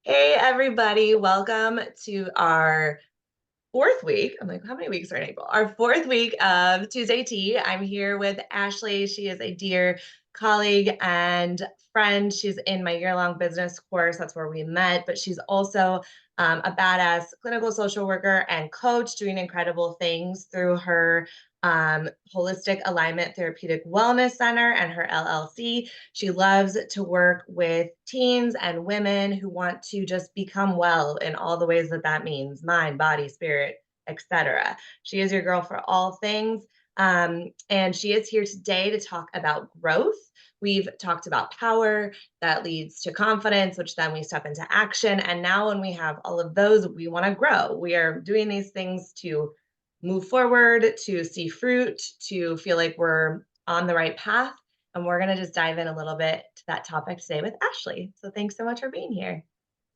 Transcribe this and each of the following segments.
Hey, everybody. Welcome to our fourth week. I'm like, how many weeks are in April? Our fourth week of Tuesday Tea. I'm here with Ashley. She is a dear colleague and friend. She's in my year-long business course. That's where we met, but she's also a badass clinical social worker and coach doing incredible things through her Holistic Alignment Therapeutic Wellness Center and her LLC. She loves to work with teens and women who want to just become well in all the ways that that means mind, body, spirit, etc. She is your girl for all things. And she is here today to talk about growth. We've talked about power that leads to confidence, which then we step into action. And now, when we have all of those, we want to grow. We are doing these things to move forward, to see fruit, to feel like we're on the right path. And we're going to just dive in a little bit to that topic today with Ashley. So thanks so much for being here.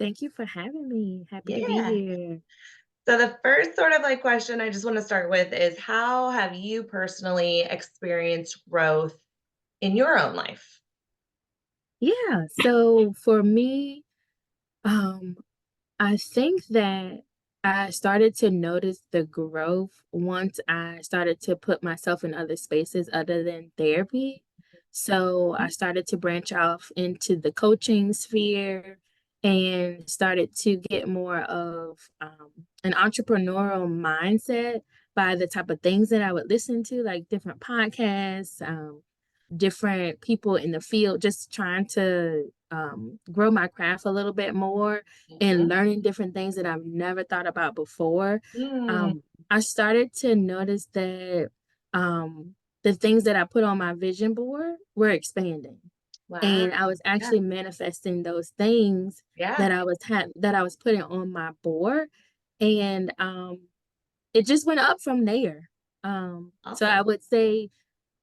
Thank you for having me. Happy to be Yeah. here. So the first sort of like question I just want to start with is, how have you personally experienced growth in your own life? Yeah, so for me, um, I think that I started to notice the growth once I started to put myself in other spaces other than therapy. So I started to branch off into the coaching sphere and started to get more of an entrepreneurial mindset by the type of things that I would listen to, like different podcasts, different people in the field, just trying to grow my craft a little bit more and Mhm. learning different things that I've never thought about before. Mm, I started to notice that the things that I put on my vision board were expanding. wow. And I was Yeah. actually manifesting those things Yeah. that I was putting on my board. And it just went up from there. So I Awesome. would say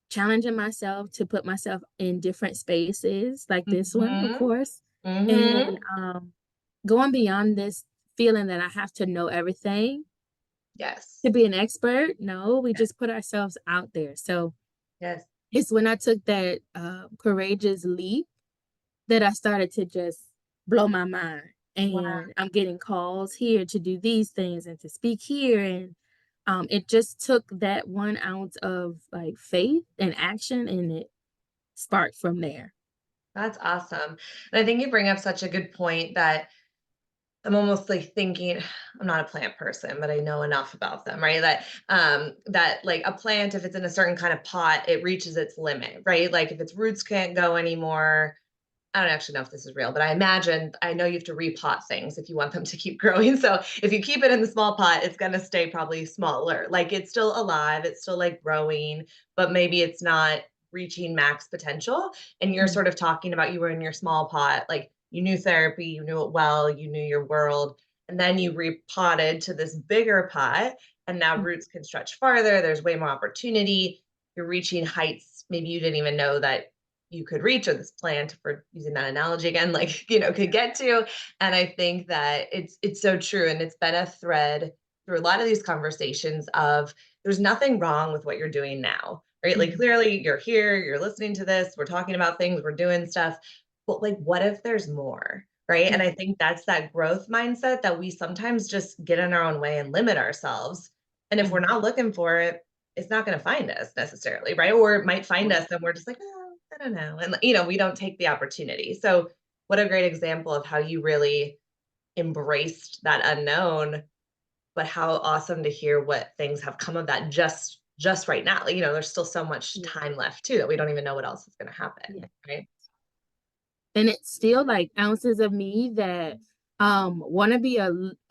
challenging myself to put myself in different spaces like this one, of Hmm. course, and Hmm. going beyond this feeling that I have to know everything Yes. to be an expert. No, we just put ourselves out there. So Yes. it's when I took that courageous leap that I started to just blow my mind. Wow. And I'm getting calls here to do these things and to speak here. And it just took that 1 ounce of like faith and action, and it sparked from there. That's awesome. And I think you bring up such a good point that I'm almost like thinking, I'm not a plant person, but I know enough about them, right? That like a plant, if it's in a certain kind of pot, it reaches its limit, right? Like if its roots can't go anymore. I don't actually know if this is real, but I know you have to repot things if you want them to keep growing. So if you keep it in the small pot, it's gonna stay probably smaller. Like it's still alive, it's still like growing, but maybe it's not reaching max potential. And you're Mm, sort of talking about, you were in your small pot, like you knew therapy, you knew it well, you knew your world, and then you repotted to this bigger pot, and now mm, roots can stretch farther. There's way more opportunity. You're reaching heights maybe you didn't even know that you could reach, or this plant, for using that analogy again, like, could get to. And I think that it's so true. And it's been a thread through a lot of these conversations of, there's nothing wrong with what you're doing now, right? Like mm, clearly you're here, you're listening to this, we're talking about things, we're doing stuff, but like, what if there's more? Right. And mm, I think that's that growth mindset that we sometimes just get in our own way and limit ourselves. And if we're mm. not looking for it, it's not going to find us necessarily, right? Or it might find Right. us and we're just like, oh, I don't know. And we don't take the opportunity. So what a great example of how you really embraced that unknown, but how awesome to hear what things have come of that just right now. Like, there's still so much Yeah. time left too that we don't even know what else is going to happen, Yeah. right? And it's still like ounces of me that want to be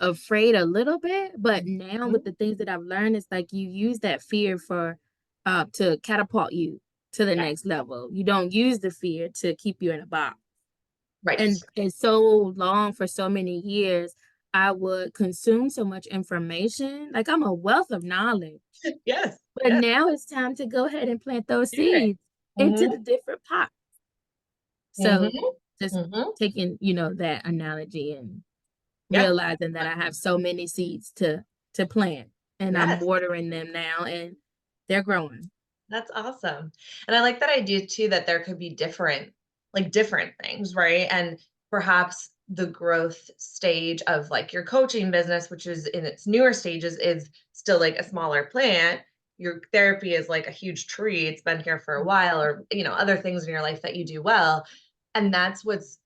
afraid a little bit, but now with Mhm. the things that I've learned, it's like you use that fear for to catapult you to the Yeah. next level. You don't use the fear to keep you in a box. Right. And so long, for so many years, I would consume so much information. Like I'm a wealth of knowledge. Yes. But Yes. now it's time to go ahead and plant those Hear it. seeds into Hmm. the different pots. So Hmm. just Hmm. taking, that analogy and Yeah. realizing that I have so many seeds to plant, and I'm Yes. watering them now and they're growing. That's awesome. And I like that idea too, that there could be different things, right? And perhaps the growth stage of like your coaching business, which is in its newer stages, is still like a smaller plant. Your therapy is like a huge tree. It's been here for a while, or, other things in your life that you do well. And that's what's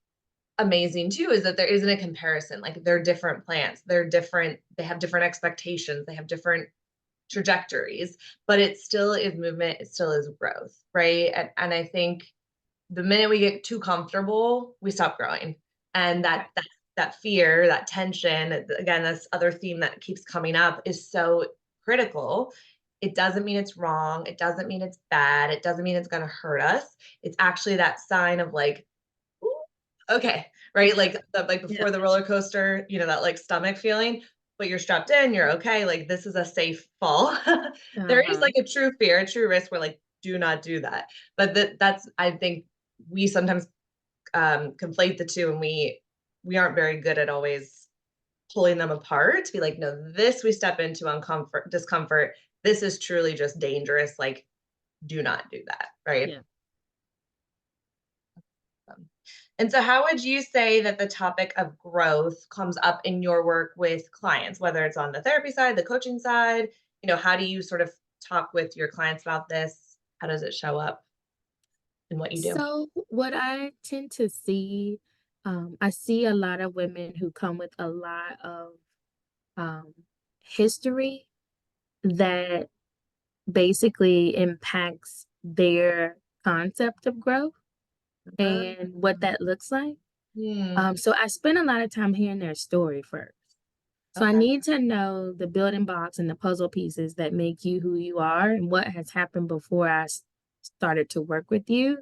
amazing too, is that there isn't a comparison. Like they're different plants, they're different, they have different expectations, they have different trajectories, but it still is movement, it still is growth, right? And I think the minute we get too comfortable, we stop growing. And Right. that fear, that tension, again, this other theme that keeps coming up is so critical. It doesn't mean it's wrong. It doesn't mean it's bad. It doesn't mean it's going to hurt us. It's actually that sign of like, ooh, okay, right? Like Yeah. before the roller coaster, that like stomach feeling, but you're strapped in, you're okay. Like this is a safe fall. There is Uh-huh. like a true fear, a true risk where like, do not do that. But that's, I think we sometimes conflate the two, and we aren't very good at always pulling them apart to be like, no, this we step into uncomfort, discomfort. This is truly just dangerous. Like, do not do that, right? Yeah. And so, how would you say that the topic of growth comes up in your work with clients, whether it's on the therapy side, the coaching side? How do you sort of talk with your clients about this? How does it show up in what you do? So what I tend to see, I see a lot of women who come with a lot of um, history that basically impacts their concept of growth and what that looks like. Hmm. So I spend a lot of time hearing their story first. So I Okay. need to know the building blocks and the puzzle pieces that make you who you are and what has happened before started to work with you.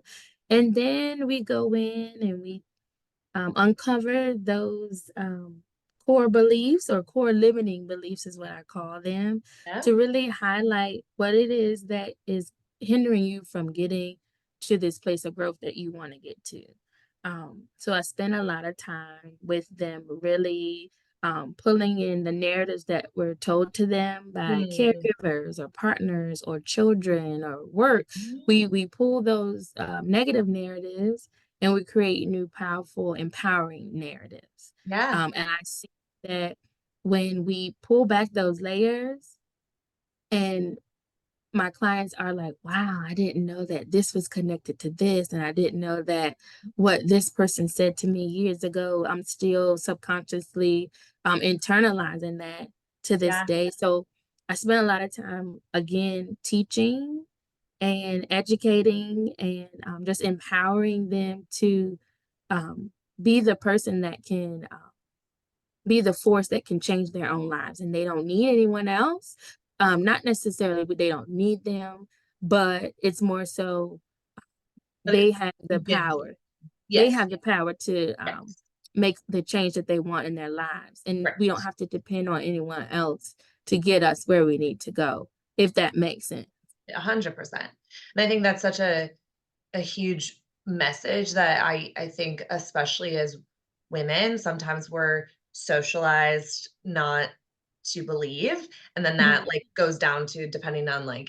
And then we go in and we uncover those core beliefs or core limiting beliefs, is what I call them, Yeah. to really highlight what it is that is hindering you from getting to this place of growth that you want to get to. So I spend a lot of time with them, really pulling in the narratives that were told to them by Hmm. caregivers or partners or children or work. We pull those negative narratives and we create new, powerful, empowering narratives. Yeah. And I see that when we pull back those layers and my clients are like, wow, I didn't know that this was connected to this. And I didn't know that what this person said to me years ago, I'm still subconsciously internalizing that to this Yeah. day. So I spend a lot of time, again, teaching and educating and just empowering them to um, be the person that can be the force that can change their own lives. And they don't need anyone else. Not necessarily, but they don't need them, but it's more so But they it's have the you give them. power. They Yes. have the power to Yes. make the change that they want in their lives. And Right. we don't have to depend on anyone else to get us where we need to go, if that makes sense. 100%. And I think that's such a huge message that I think, especially as women, sometimes we're socialized not to believe, and then that Mhm. like goes down to, depending on like,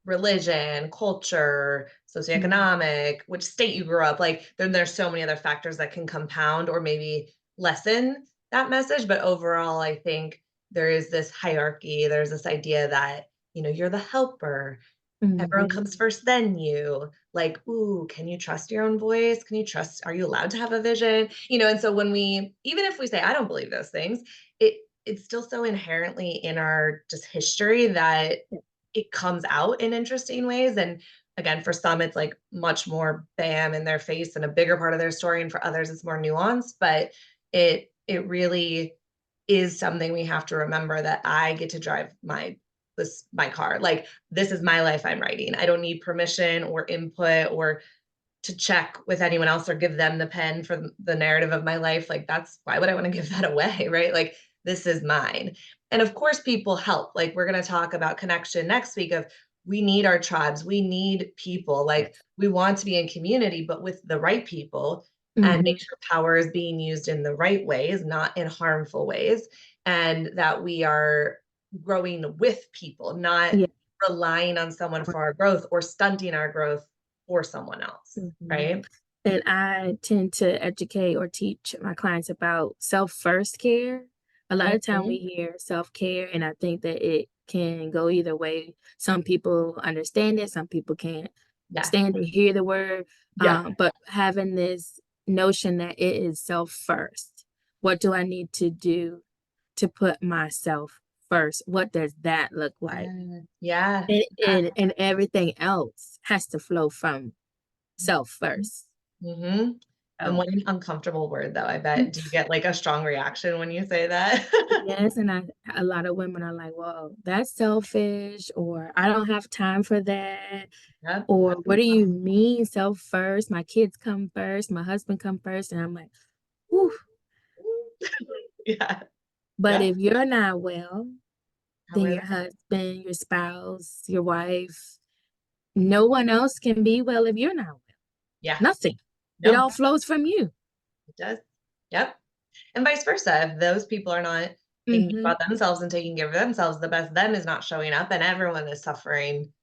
religion, culture, Mhm. socioeconomic, which state you grew up, like then there's so many other factors that can compound or maybe lessen that message. But overall, I think there is this hierarchy, there's this idea that, you're the helper. Everyone Mhm. comes first, then you. Like, ooh, can you trust your own voice? Can you trust, are you allowed to have a vision? And so when we, even if we say, I don't believe those things, it's still so inherently in our just history that it comes out in interesting ways. And again, for some, it's like much more bam in their face and a bigger part of their story. And for others, it's more nuanced. But it really is something we have to remember, that I get to drive my car. Like this is my life I'm writing. I don't need permission or input or to check with anyone else or give them the pen for the narrative of my life. Like that's, why would I want to give that away, right? Like this is mine. And of course people help. Like we're going to talk about connection next week of, we need our tribes. We need people. Like Yes. we want to be in community, but with the right people, and make Mhm. sure power is being used in the right ways, not in harmful ways, and that we are growing with people, not Yeah. relying on someone for our growth or stunting our growth for someone else, Mhm. right? And I tend to educate or teach my clients about self-first care. A lot of time we Mhm. hear self-care, and I think that it can go either way. Some people understand it, some people can't Yeah. stand to hear the word. Yeah. But having this notion that it is self first. What do I need to do to put myself first? What does that look like? Yeah. And everything else has to flow from self first. Mm-hmm. And Oh, what an uncomfortable word, though. I bet. Do you get like a strong reaction when you say that? yes, and a lot of women are like, "Well, that's selfish," or "I don't have time for that," Yep. or "What do you mean self first? My kids come first, my husband come first," and I'm like, "Whew." Yeah. But Yeah. if you're not well, How then are your they? husband, your spouse, your wife, no one else can be well if you're not well. Yeah. Nothing. It No, all flows from you. it does. Yep. And vice versa. If those people are not thinking Hmm. about themselves and taking care of themselves, the best them is not showing up, and everyone is suffering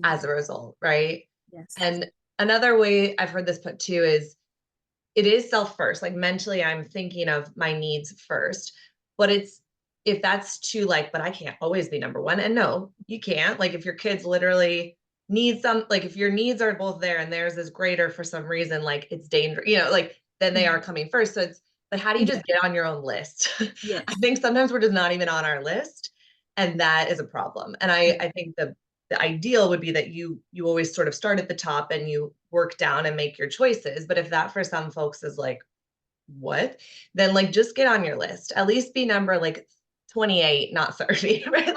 as Yeah. a result, right? Yes. And another way I've heard this put too is it is self first. Like mentally, I'm thinking of my needs first. But it's if that's too like, but I can't always be number one. And no, you can't. Like if your kids literally need some, like if your needs are both there and theirs is greater for some reason, like it's dangerous, like then they are Mhm. coming first. So it's, but how do you Yeah. just get on your own list? I Yes. think sometimes we're just not even on our list. And that is a problem. And I, Yeah. I think the ideal would be that you always sort of start at the top and you work down and make your choices. But if that for some folks is like, what? Then like just get on your list. At least be number like 28, not 30, right?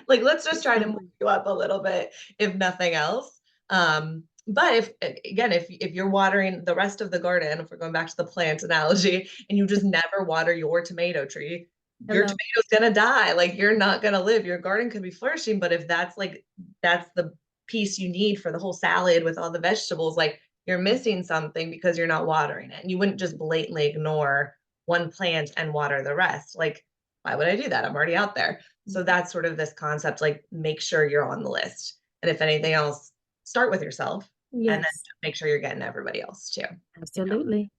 Like let's just try to move Absolutely. you up a little bit, if nothing else. But if again, if you're watering the rest of the garden, if we're going back to the plant analogy, and you just never water your tomato tree, your Hello. tomato's gonna die. Like you're not gonna live. Your garden could be flourishing, but if that's the piece you need for the whole salad with all the vegetables, like you're missing something because you're not watering it. And you wouldn't just blatantly ignore one plant and water the rest. Like, why would I do that? I'm already out there. So Mhm. that's sort of this concept, like make sure you're on the list. And if anything else, start with yourself and then Yes. make sure you're getting everybody else too. You know, Absolutely.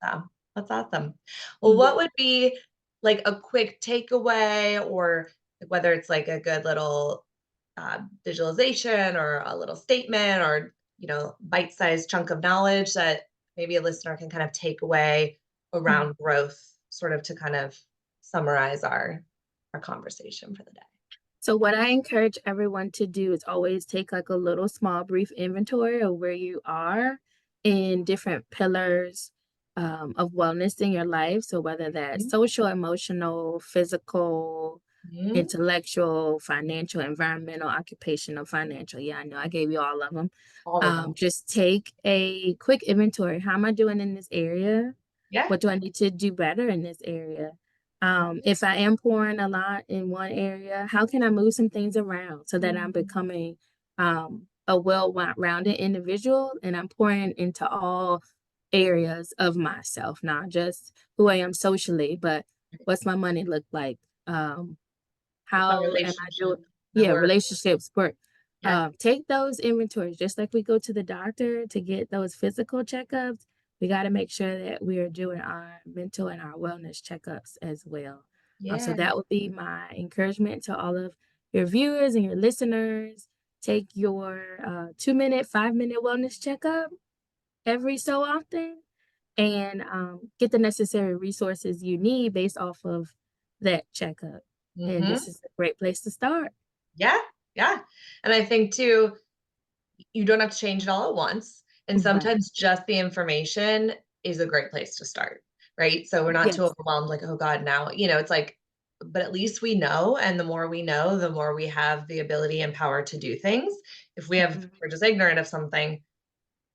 so that's awesome. Well, what Yeah. would be like a quick takeaway or whether it's like a good little visualization or a little statement or, bite-sized chunk of knowledge that maybe a listener can kind of take away Mhm. around growth, sort of to kind of summarize our conversation for the day. So what I encourage everyone to do is always take like a little small brief inventory of where you are in different pillars of wellness in your life. So whether that's social, emotional, physical, Mhm. intellectual, financial, environmental, occupational, financial. Yeah, I know I gave you all of them. All of them. Just take a quick inventory. How am I doing in this area? Yeah. What do I need to do better in this area? If I am pouring a lot in one area, how can I move some things around so that I'm becoming a well-rounded individual and I'm pouring into all areas of myself, not just who I am socially, but what's my money look like? Um, What's my how am I doing? relationship? My Yeah, work. relationships, work. Yeah. Take those inventories, just like we go to the doctor to get those physical checkups. We got to make sure that we are doing our mental and our wellness checkups as well. So Yeah. that would be my encouragement to all of your viewers and your listeners. Take your 2 minute, 5 minute wellness checkup every so often and get the necessary resources you need based off of that checkup. And Hmm. this is a great place to start. Yeah. Yeah. And I think too, you don't have to change it all at once. And Right. sometimes just the information is a great place to start, right? So we're not too Yes. overwhelmed, like, oh God, now, it's like, but at least we know. And the more we know, the more we have the ability and power to do things. If Mhm. we're just ignorant of something,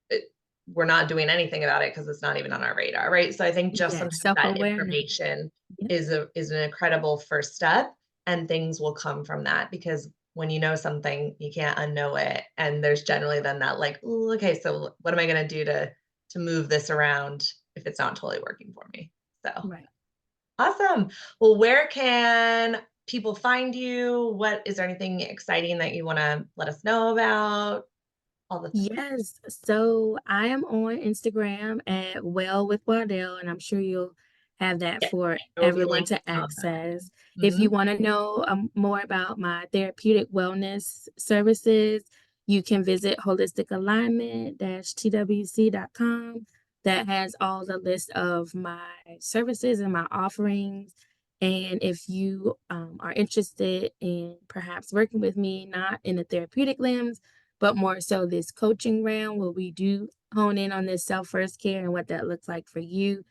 it, we're not doing anything about it because it's not even on our radar, right? So I think just Yes. sometimes that Self-awareness. information Yep. is an incredible first step, and things will come from that because when you know something, you can't unknow it, and there's generally then that like, "Ooh, okay, so what am I going to do to move this around if it's not totally working for me?" So Right. awesome. Well, where can people find you? What is there anything exciting that you want to let us know about? all the things. Yes. So I am on Instagram at Well with Waddell, and I'm sure you'll have that Yes, for there will be everyone links to on that. access. If you Mhm. want to know more about my therapeutic wellness services, you can visit holisticalignment-twc.com. That has all the list of my services and my offerings. And if you are interested in perhaps working with me, not in the therapeutic limbs, but more so this coaching realm where we do hone in on this self first care and what that looks like for you.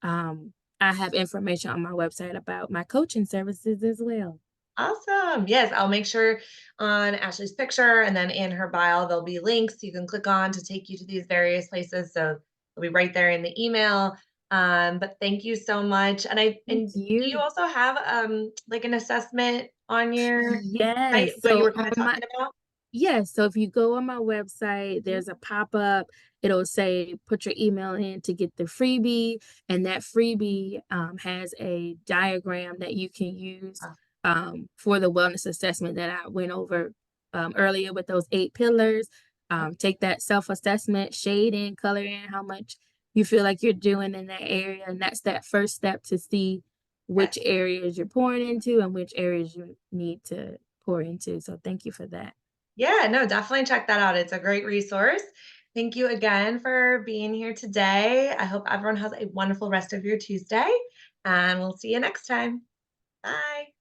Um, I have information on my website about my coaching services as well. Awesome. Yes, I'll make sure on Ashley's picture and then in her bio, there'll be links you can click on to take you to these various places. So it'll be right there in the email. But thank you so much. Thank And do you you. also have like an assessment on your site Yes. that you So were kind on of my talking about? Yes, so if you go on my website, Mhm. there's a pop-up. It'll say put your email in to get the freebie, and that freebie has a diagram that you can use Ah, for the wellness assessment that I went over earlier with those 8 pillars. okay. Take that self-assessment, shade in, color in how much you feel like you're doing in that area, and that's that first step to see Yes. which areas you're pouring into and which areas you need to pour into. So thank you for that. Yeah, no, definitely check that out. It's a great resource. Thank you again for being here today. I hope everyone has a wonderful rest of your Tuesday, and we'll see you next time. Bye.